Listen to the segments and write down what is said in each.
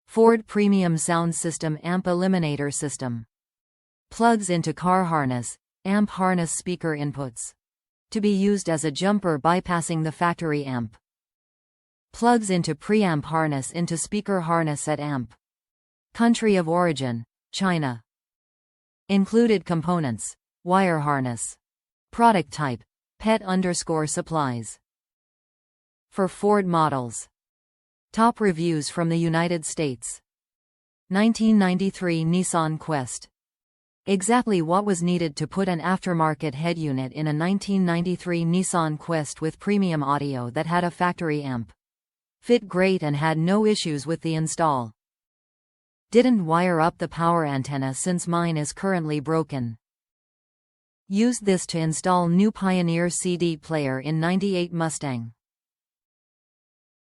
Ford Premium Sound System Amp Eliminator System. Plugs into car harness, amp harness speaker inputs. To be used as a jumper bypassing the factory amp. Plugs into preamp harness into speaker harness at amp. Country of origin, China. Included components: wire harness. Product type: pet_supplies. For Ford models. Top reviews from the United States. 1993 Nissan Quest. Exactly what was needed to put an aftermarket head unit in a 1993 Nissan Quest with premium audio that had a factory amp. Fit great and had no issues with the install. Didn't wire up the power antenna since mine is currently broken. Used this to install new Pioneer CD player in 98 Mustang.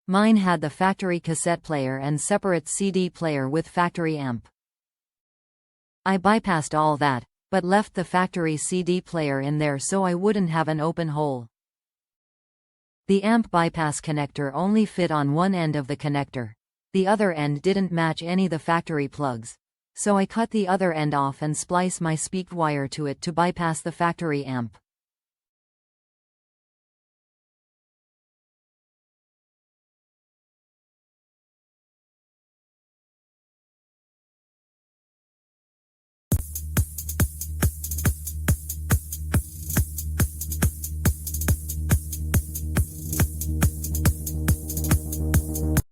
Mine had the factory cassette player and separate CD player with factory amp. I bypassed all that, but left the factory CD player in there so I wouldn't have an open hole. The amp bypass connector only fit on one end of the connector. The other end didn't match any the factory plugs, so I cut the other end off and spliced my speak wire to it to bypass the factory amp.